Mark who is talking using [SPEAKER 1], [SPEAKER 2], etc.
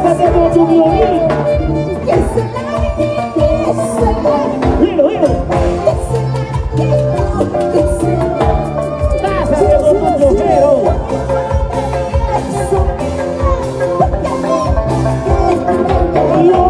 [SPEAKER 1] Cásate con tu violín. Dilo, dilo. Cásate con tu chojero. Yo